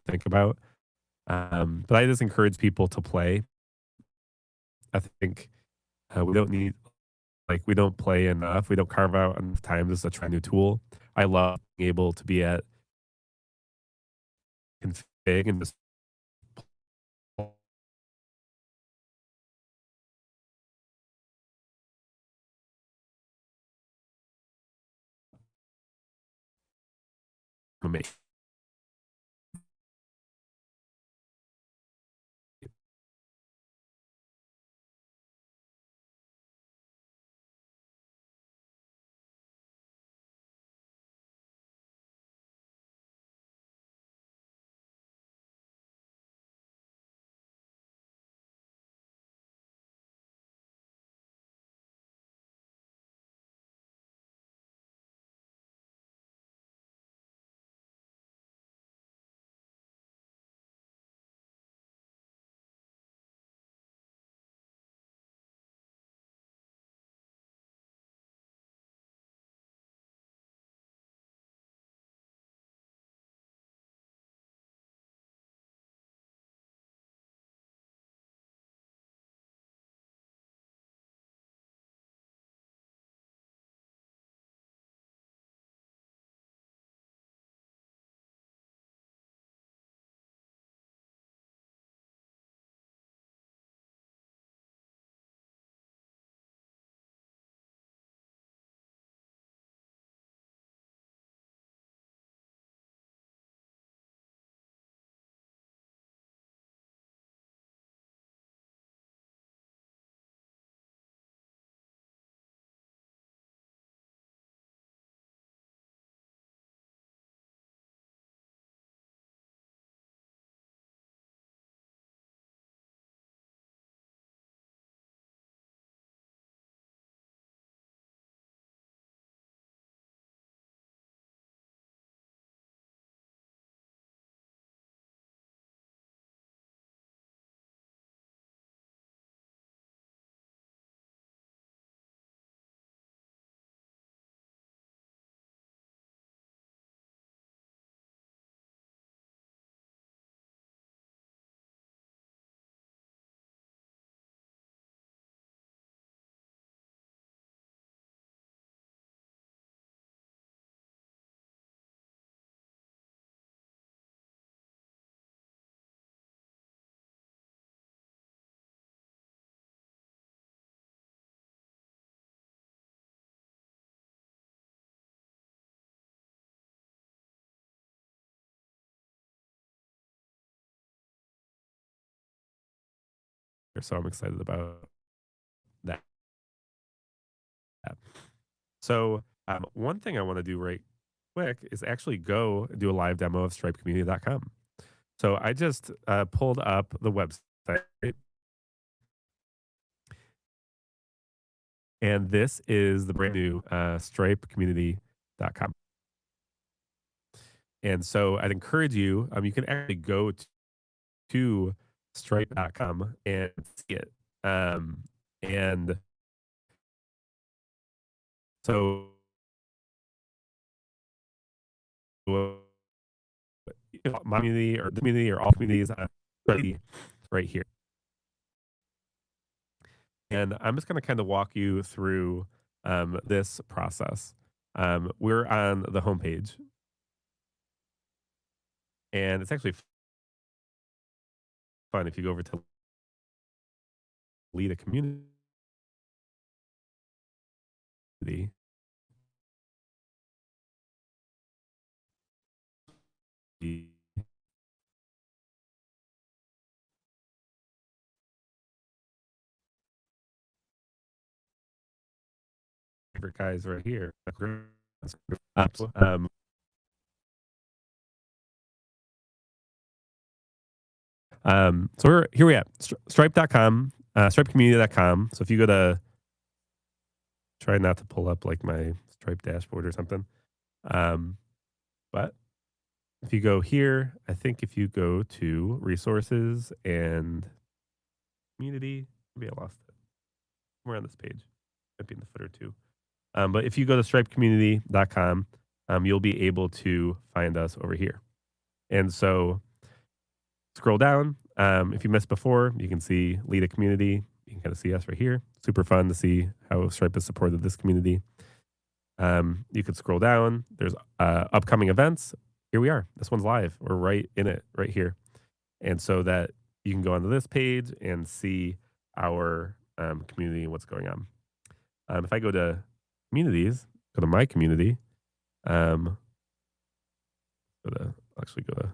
S1: think about. But I just encourage people to play. I think we don't need we don't play enough. We don't carve out enough time just to try a new tool. I love being able to be at config and just make. So I'm excited about that. So one thing I want to do right quick is actually go do a live demo of stripecommunity.com. So I just pulled up the website, and this is the brand new stripecommunity.com. And so I'd encourage you, you can actually go to stripe.com and see it. And so my community or the community or all communities right here. And I'm just going to kind of walk you through this process. We're on the homepage, and it's actually fun if you go over to lead a community. The favorite guys right here. Um, so we're here we at stripe.com, stripecommunity.com. So if you go to try not to pull up like my Stripe dashboard or something. But if you go here, I think if you go to resources and community, maybe I lost it. We're on this page. Might be in the footer too. But if you go to stripecommunity.com, you'll be able to find us over here. And so scroll down. If you missed before, you can see lead a community. You can kind of see us right here. Super fun to see how Stripe has supported this community. You could scroll down. There's upcoming events. Here we are. This one's live. We're right in it, right here. And so that you can go onto this page and see our community and what's going on. If I go to communities, go to my community, um, actually go to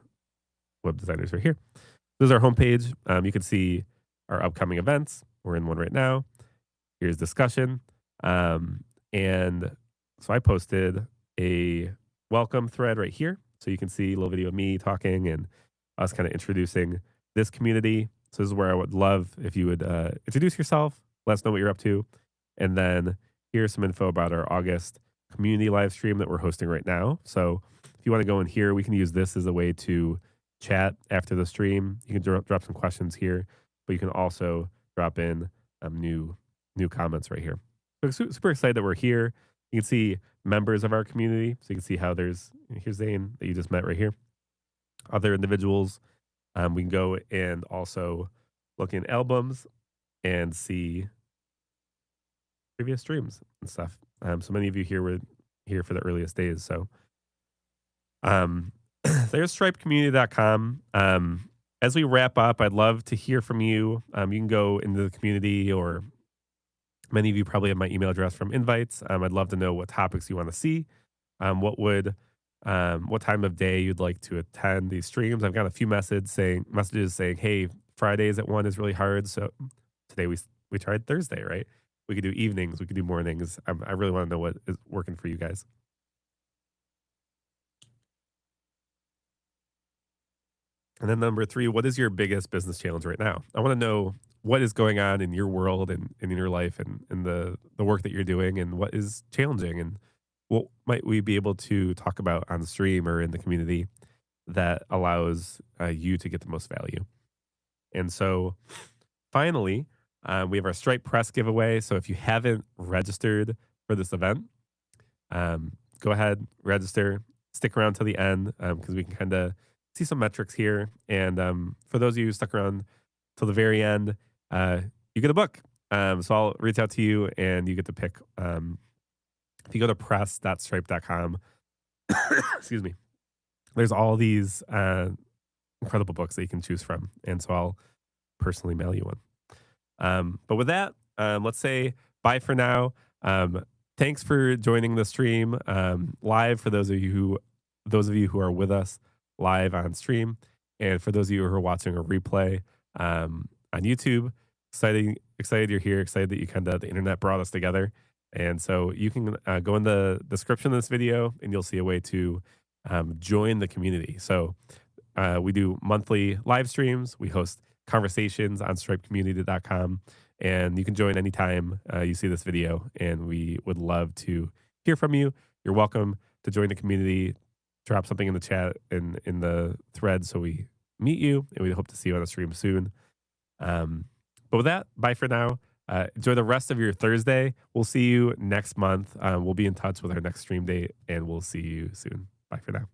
S1: web designers right here. This is our homepage. You can see our upcoming events. We're in one right now. Here's discussion. And so I posted a welcome thread right here. So you can see a little video of me talking and us kind of introducing this community. So this is where I would love if you would introduce yourself, let us know what you're up to. And then here's some info about our August community live stream that we're hosting right now. So if you want to go in here, we can use this as a way to chat after the stream. You can drop some questions here, but you can also drop in new comments right here. So super excited that we're here. You can see members of our community. So you can see how here's Zane that you just met right here. Other individuals. We can go and also look in albums and see previous streams and stuff. So many of you here were here for the earliest days. So there's stripecommunity.com. As we wrap up, I'd love to hear from you. You can go into the community, or many of you probably have my email address from invites. I'd love to know what topics you want to see. What time of day you'd like to attend these streams. I've got a few messages saying, hey, Fridays at 1 is really hard. So today we tried Thursday, right? We could do evenings, we could do mornings. I really want to know what is working for you guys. And then number 3, what is your biggest business challenge right now? I want to know what is going on in your world and in your life and in the work that you're doing, and what is challenging, and what might we be able to talk about on stream or in the community that allows you to get the most value. And so finally, we have our Stripe Press giveaway. So if you haven't registered for this event, go ahead, register, stick around till the end, because we can kind of see some metrics here. And for those of you who stuck around till the very end, you get a book. So I'll reach out to you and you get to pick. If you go to press.stripe.com, excuse me, there's all these incredible books that you can choose from. And so I'll personally mail you one. But with that, let's say bye for now. Thanks for joining the stream live, for those of you who are with us live on stream, and for those of you who are watching a replay on YouTube. Excited you're here. Excited that the internet brought us together. And so you can go in the description of this video and you'll see a way to join the community. So we do monthly live streams. We host conversations on stripecommunity.com, and you can join anytime you see this video, and we would love to hear from you. You're welcome to join the community. Drop something in the chat in the thread so we meet you, and we hope to see you on the stream soon. But with that, bye for now. Enjoy the rest of your Thursday. We'll see you next month. We'll be in touch with our next stream date, and we'll see you soon. Bye for now.